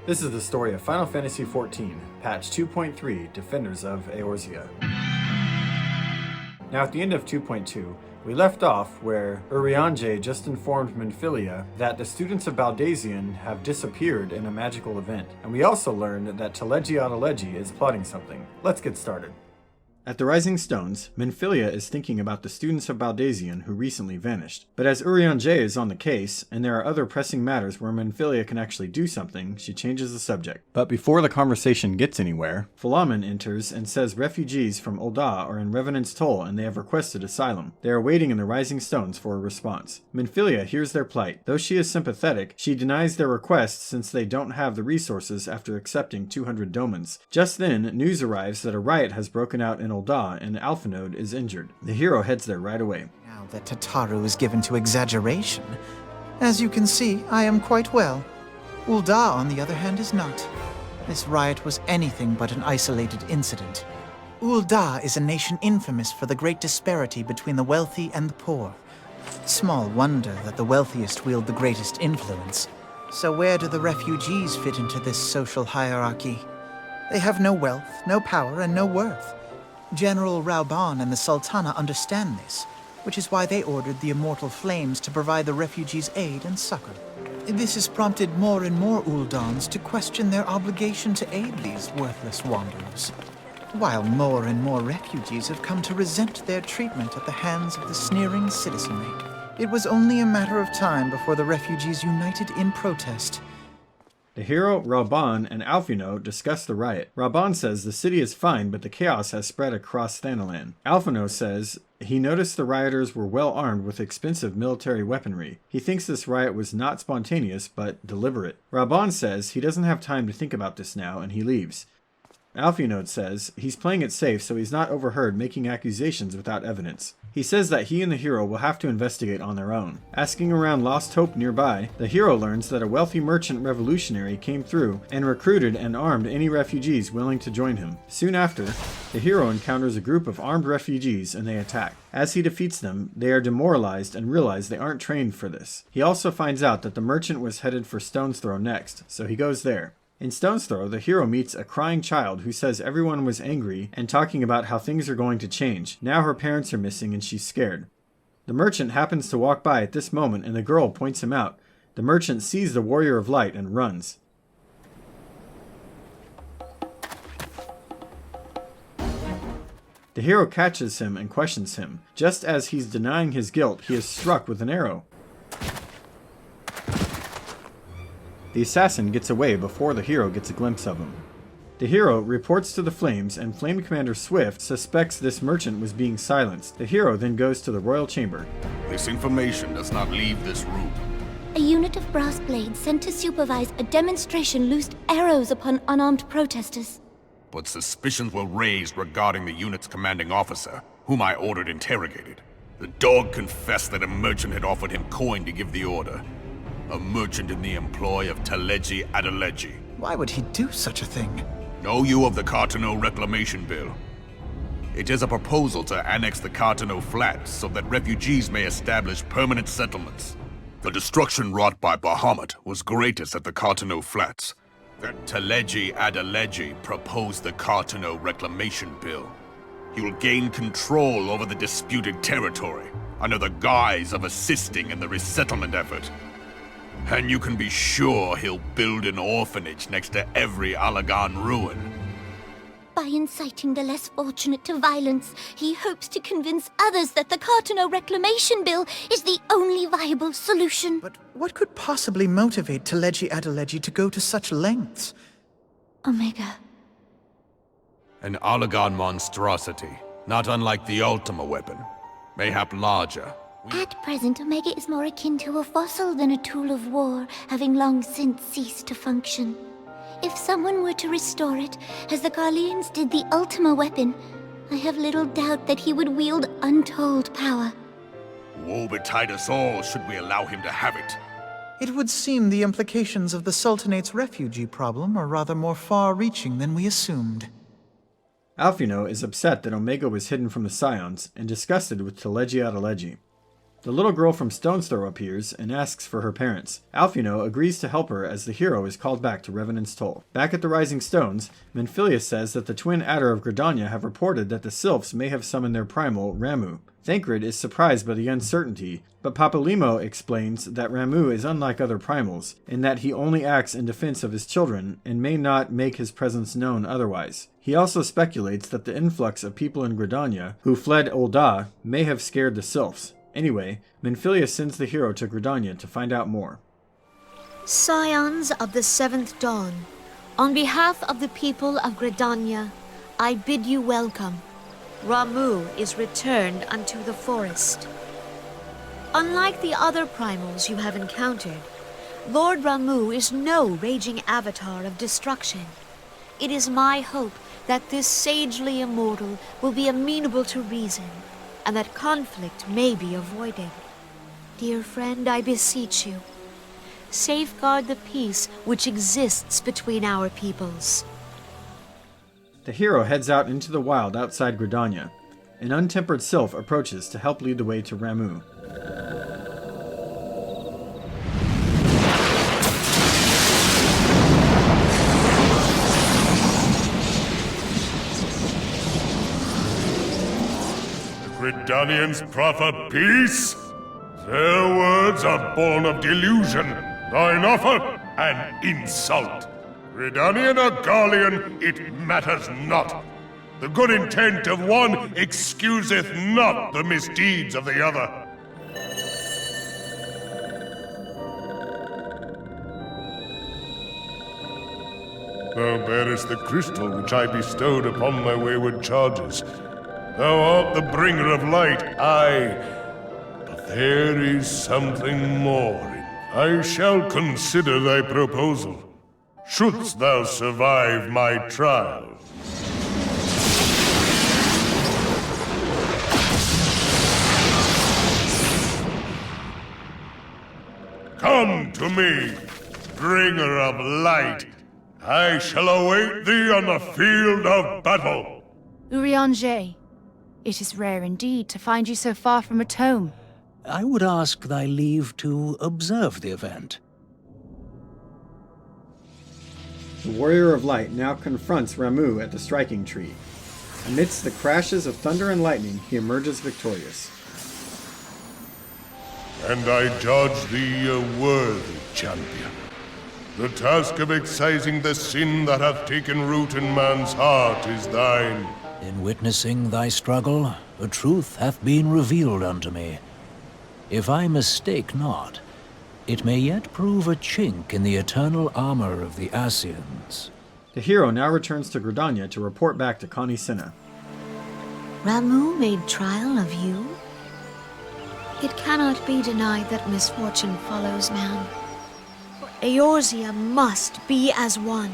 This is the story of Final Fantasy XIV, patch 2.3, Defenders of Eorzea. Now at the end of 2.2, we left off where Urianger just informed Minfilia that the Students of Baldesion have disappeared in a magical event, and we also learned that Teledji Adeledji is plotting something. Let's get started. At the Rising Stones, Minfilia is thinking about the Students of Baldesion who recently vanished. But as Urianger is on the case, and there are other pressing matters where Minfilia can actually do something, she changes the subject. But before the conversation gets anywhere, Philomen enters and says refugees from Ul'dah are in Revenants' toll and they have requested asylum. They are waiting in the Rising Stones for a response. Minfilia hears their plight. Though she is sympathetic, she denies their request since they don't have the resources after accepting 200 domans. Just then, news arrives that a riot has broken out in Ul'dah and Alphinaud is injured. The hero heads there right away. Now that Tataru is given to exaggeration. As you can see, I am quite well. Ul'dah, on the other hand, is not. This riot was anything but an isolated incident. Ul'dah is a nation infamous for the great disparity between the wealthy and the poor. Small wonder that the wealthiest wield the greatest influence. So where do the refugees fit into this social hierarchy? They have no wealth, no power, and no worth. General Raubahn and the Sultana understand this, which is why they ordered the immortal flames to provide the refugees aid and succor. This has prompted more and more Ul'dahns to question their obligation to aid these worthless wanderers, while more and more refugees have come to resent their treatment at the hands of the sneering citizenry. It was only a matter of time before the refugees united in protest. The hero, Raubahn, and Alphinaud discuss the riot. Raubahn says the city is fine, but the chaos has spread across Thanalan. Alphinaud says he noticed the rioters were well armed with expensive military weaponry. He thinks this riot was not spontaneous, but deliberate. Raubahn says he doesn't have time to think about this now, and he leaves. Alphinaud says he's playing it safe so he's not overheard making accusations without evidence. He says that he and the hero will have to investigate on their own. Asking around Lost Hope nearby, the hero learns that a wealthy merchant revolutionary came through and recruited and armed any refugees willing to join him. Soon after, the hero encounters a group of armed refugees and they attack. As he defeats them, they are demoralized and realize they aren't trained for this. He also finds out that the merchant was headed for Stone's Throw next, so he goes there. In Stone's Throw, the hero meets a crying child who says everyone was angry and talking about how things are going to change. Now her parents are missing and she's scared. The merchant happens to walk by at this moment and the girl points him out. The merchant sees the warrior of light and runs. The hero catches him and questions him. Just as he's denying his guilt, he is struck with an arrow. The assassin gets away before the hero gets a glimpse of him. The hero reports to the Flames, and Flame Commander Swift suspects this merchant was being silenced. The hero then goes to the royal chamber. This information does not leave this room. A unit of brass blades sent to supervise a demonstration loosed arrows upon unarmed protesters. But suspicions were raised regarding the unit's commanding officer, whom I ordered interrogated. The dog confessed that a merchant had offered him coin to give the order. A merchant in the employ of Teledji Adeledji. Why would he do such a thing? Know you of the Carteneau Reclamation Bill? It is a proposal to annex the Carteneau Flats so that refugees may establish permanent settlements. The destruction wrought by Bahamut was greatest at the Carteneau Flats. That Teledji Adeledji proposed the Carteneau Reclamation Bill. He will gain control over the disputed territory under the guise of assisting in the resettlement effort. And you can be sure he'll build an orphanage next to every Allagan ruin. By inciting the less fortunate to violence, he hopes to convince others that the Carteneau Reclamation Bill is the only viable solution. But what could possibly motivate Teledji Adeledji to go to such lengths? Omega. An Allagan monstrosity, not unlike the Ultima weapon, mayhap larger. At present, Omega is more akin to a fossil than a tool of war, having long since ceased to function. If someone were to restore it, as the Garleans did the Ultima weapon, I have little doubt that he would wield untold power. Woe betide us all should we allow him to have it. It would seem the implications of the Sultanate's refugee problem are rather more far-reaching than we assumed. Alphinaud is upset that Omega was hidden from the Scions and disgusted with Teledji Adeledji. The little girl from Stone's Throw appears and asks for her parents. Alphinaud agrees to help her as the hero is called back to Revenant's Toll. Back at the Rising Stones, Minfilia says that the twin Adder of Gridania have reported that the Sylphs may have summoned their primal, Ramuh. Thancred is surprised by the uncertainty, but Papalymo explains that Ramuh is unlike other primals, in that he only acts in defense of his children and may not make his presence known otherwise. He also speculates that the influx of people in Gridania who fled Ul'dah may have scared the Sylphs. Anyway, Minfilia sends the hero to Gridania to find out more. Scions of the Seventh Dawn, on behalf of the people of Gridania, I bid you welcome. Ramuh is returned unto the forest. Unlike the other primals you have encountered, Lord Ramuh is no raging avatar of destruction. It is my hope that this sagely immortal will be amenable to reason, and that conflict may be avoided. Dear friend, I beseech you, safeguard the peace which exists between our peoples. The hero heads out into the wild outside Gridania. An untempered sylph approaches to help lead the way to Ramuh. Gridanians proffer peace? Their words are born of delusion, thine offer an insult. Gridanian or Garlean, it matters not. The good intent of one excuseth not the misdeeds of the other. Thou bearest the crystal which I bestowed upon my wayward charges. Thou art the bringer of light, aye. But there is something more. I shall consider thy proposal, shouldst thou survive my trial. Come to me, bringer of light. I shall await thee on the field of battle. Urianger, it is rare indeed to find you so far from a tome. I would ask thy leave to observe the event. The Warrior of Light now confronts Ramuh at the striking tree. Amidst the crashes of thunder and lightning, he emerges victorious. And I judge thee a worthy champion. The task of excising the sin that hath taken root in man's heart is thine. In witnessing thy struggle, a truth hath been revealed unto me. If I mistake not, it may yet prove a chink in the eternal armor of the Ascians. The hero now returns to Gridania to report back to Connie Senna. Ramuh made trial of you? It cannot be denied that misfortune follows man. Eorzea must be as one.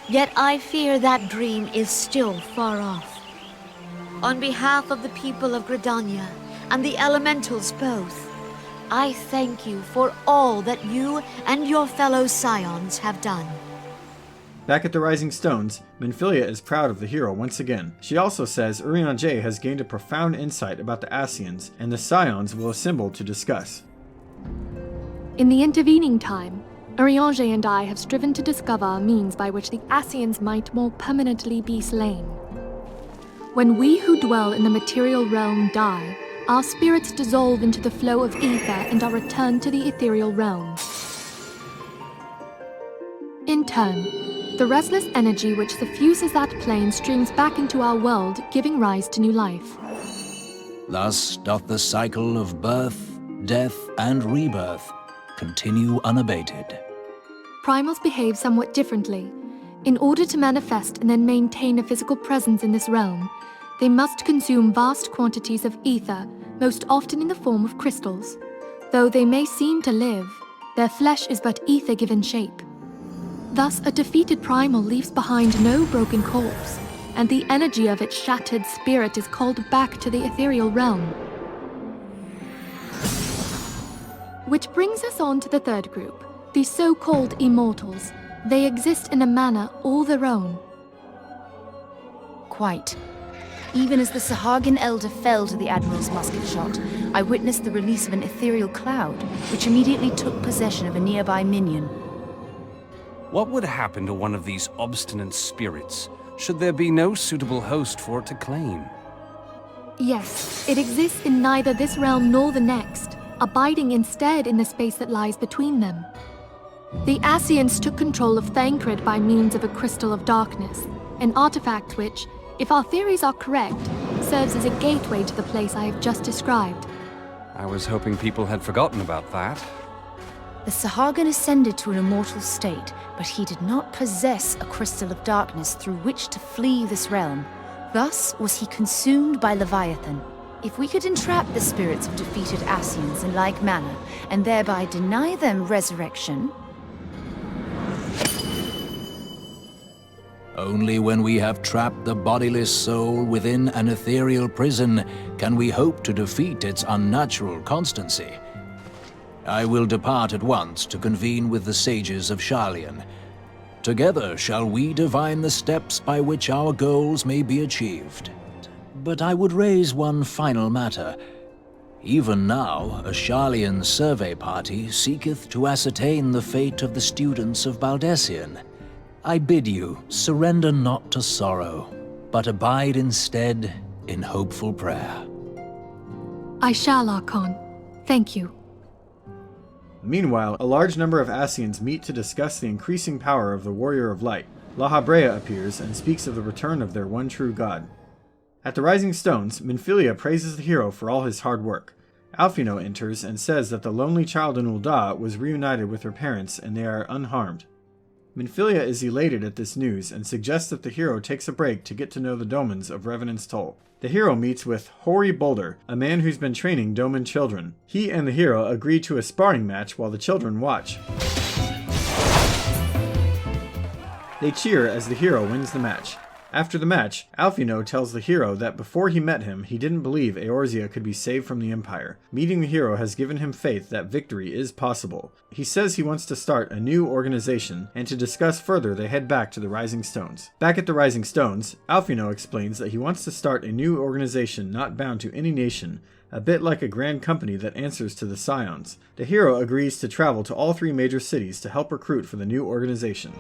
Yet I fear that dream is still far off. On behalf of the people of Gridania and the elementals both, I thank you for all that you and your fellow scions have done. Back at the Rising Stones, Minfilia is proud of the hero once again. She also says Urianger has gained a profound insight about the Ascians, and the scions will assemble to discuss. In the intervening time, Urianger and I have striven to discover a means by which the Ascians might more permanently be slain. When we who dwell in the material realm die, our spirits dissolve into the flow of ether and are returned to the ethereal realm. In turn, the restless energy which suffuses that plane streams back into our world, giving rise to new life. Thus doth the cycle of birth, death, and rebirth continue unabated. Primals behave somewhat differently. In order to manifest and then maintain a physical presence in this realm, they must consume vast quantities of ether, most often in the form of crystals. Though they may seem to live, their flesh is but ether given shape. Thus, a defeated primal leaves behind no broken corpse, and the energy of its shattered spirit is called back to the ethereal realm. Which brings us on to the third group, the so-called immortals. They exist in a manner all their own. Quite. Even as the Sahagin elder fell to the Admiral's musket shot, I witnessed the release of an ethereal cloud, which immediately took possession of a nearby minion. What would happen to one of these obstinate spirits, should there be no suitable host for it to claim? Yes, it exists in neither this realm nor the next, abiding instead in the space that lies between them. The Ascians took control of Thancred by means of a crystal of darkness, an artifact which, if our theories are correct, serves as a gateway to the place I have just described. I was hoping people had forgotten about that. The Sahagin ascended to an immortal state, but he did not possess a crystal of darkness through which to flee this realm. Thus was he consumed by Leviathan. If we could entrap the spirits of defeated Ascians in like manner, and thereby deny them resurrection... Only when we have trapped the bodiless soul within an ethereal prison can we hope to defeat its unnatural constancy. I will depart at once to convene with the sages of Sharlayan. Together shall we divine the steps by which our goals may be achieved. But I would raise one final matter. Even now, a Sharlayan survey party seeketh to ascertain the fate of the students of Baldesion. I bid you, surrender not to sorrow, but abide instead in hopeful prayer. I shall, Archon. Thank you. Meanwhile, a large number of Ascians meet to discuss the increasing power of the Warrior of Light. La Habrea appears and speaks of the return of their one true god. At the Rising Stones, Minfilia praises the hero for all his hard work. Alphinaud enters and says that the lonely child in Ul'dah was reunited with her parents and they are unharmed. Minfilia is elated at this news and suggests that the hero takes a break to get to know the domans of Revenant's Toll. The hero meets with Hoary Boulder, a man who's been training doman children. He and the hero agree to a sparring match while the children watch. They cheer as the hero wins the match. After the match, Alphinaud tells the hero that before he met him, he didn't believe Eorzea could be saved from the Empire. Meeting the hero has given him faith that victory is possible. He says he wants to start a new organization, and to discuss further they head back to the Rising Stones. Back at the Rising Stones, Alphinaud explains that he wants to start a new organization not bound to any nation, a bit like a grand company that answers to the Scions. The hero agrees to travel to all 3 major cities to help recruit for the new organization.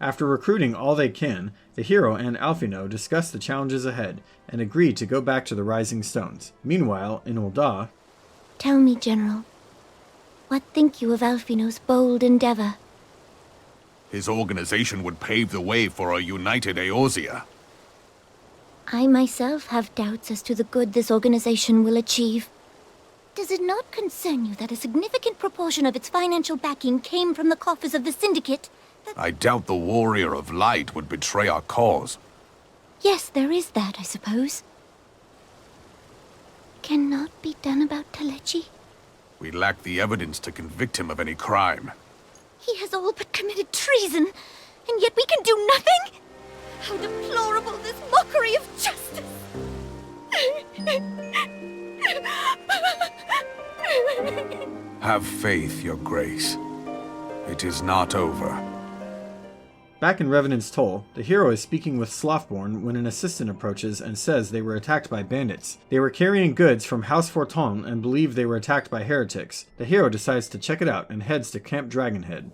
After recruiting all they can, the hero and Alphinaud discuss the challenges ahead, and agree to go back to the Rising Stones. Meanwhile, in Ul'dah... Tell me, General, what think you of Alphinaud's bold endeavor? His organization would pave the way for a united Eorzea. I myself have doubts as to the good this organization will achieve. Does it not concern you that a significant proportion of its financial backing came from the coffers of the Syndicate? I doubt the Warrior of Light would betray our cause. Yes, there is that, I suppose. Cannot be done about Teledji? We lack the evidence to convict him of any crime. He has all but committed treason, and yet we can do nothing? How deplorable this mockery of justice! Have faith, Your Grace. It is not over. Back in Revenant's Toll, the hero is speaking with Slothborn when an assistant approaches and says they were attacked by bandits. They were carrying goods from House Forton and believe they were attacked by heretics. The hero decides to check it out and heads to Camp Dragonhead.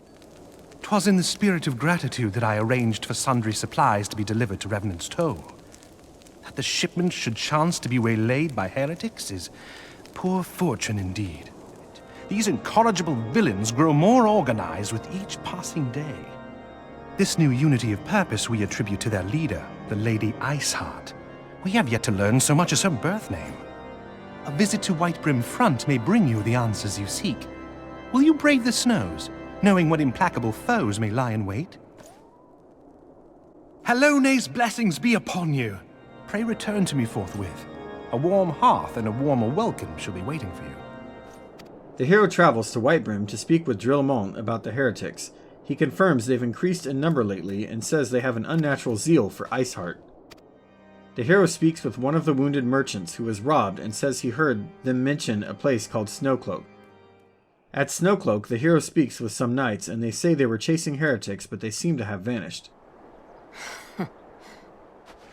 'Twas in the spirit of gratitude that I arranged for sundry supplies to be delivered to Revenant's Toll. That the shipment should chance to be waylaid by heretics is poor fortune indeed. These incorrigible villains grow more organized with each passing day. This new unity of purpose we attribute to their leader, the Lady Iceheart. We have yet to learn so much as her birth name. A visit to Whitebrim Front may bring you the answers you seek. Will you brave the snows, knowing what implacable foes may lie in wait? Hallone's blessings be upon you. Pray return to me forthwith. A warm hearth and a warmer welcome shall be waiting for you. The hero travels to Whitebrim to speak with Drillemont about the heretics. He confirms they've increased in number lately and says they have an unnatural zeal for Iceheart. The hero speaks with one of the wounded merchants who was robbed and says he heard them mention a place called Snowcloak. At Snowcloak, the hero speaks with some knights, and they say they were chasing heretics, but they seem to have vanished.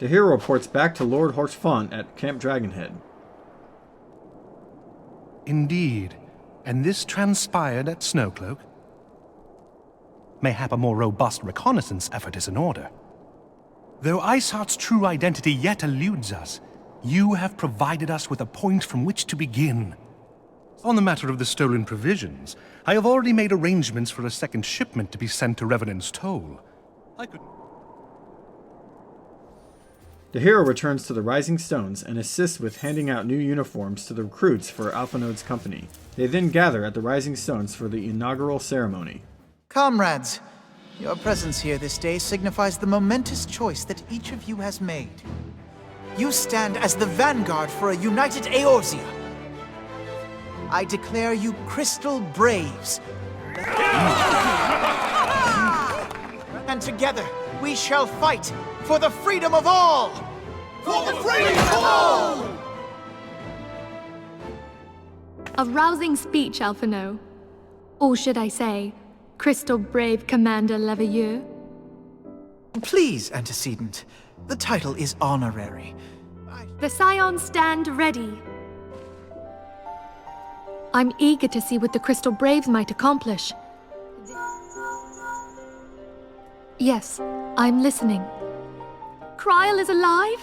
The hero reports back to Lord Horchefont at Camp Dragonhead. Indeed. And this transpired at Snowcloak? Mayhap a more robust reconnaissance effort is in order. Though Iceheart's true identity yet eludes us, you have provided us with a point from which to begin. On the matter of the stolen provisions, I have already made arrangements for a second shipment to be sent to Revenant's Toll. The hero returns to the Rising Stones and assists with handing out new uniforms to the recruits for Alphinaud's company. They then gather at the Rising Stones for the inaugural ceremony. Comrades, your presence here this day signifies the momentous choice that each of you has made. You stand as the vanguard for a united Eorzea. I declare you Crystal Braves. And together, we shall fight for the freedom of all! For the freedom of all! A rousing speech, Alphinaud. Or should I say, Crystal Brave Commander Leveilleur? Please, Antecedent. The title is honorary. The Scions stand ready. I'm eager to see what the Crystal Braves might accomplish. Yes, I'm listening. Krile is alive?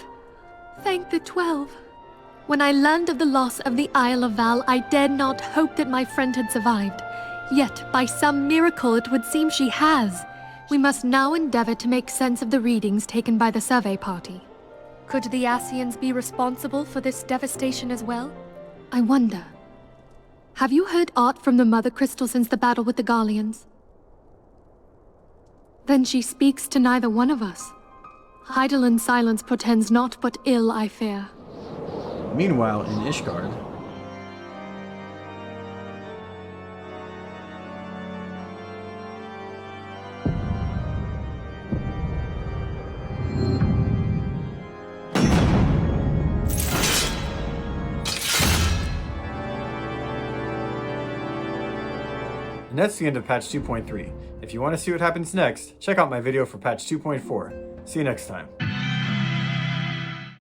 Thank the 12. When I learned of the loss of the Isle of Val, I dared not hope that my friend had survived. Yet, by some miracle, it would seem she has. We must now endeavor to make sense of the readings taken by the survey party. Could the Ascians be responsible for this devastation as well? I wonder. Have you heard aught from the Mother Crystal since the battle with the Garleans? Then she speaks to neither one of us. Heidelin silence portends naught but ill, I fear. Meanwhile, in Ishgard, and that's the end of patch 2.3. If you want to see what happens next, check out my video for patch 2.4. See you next time.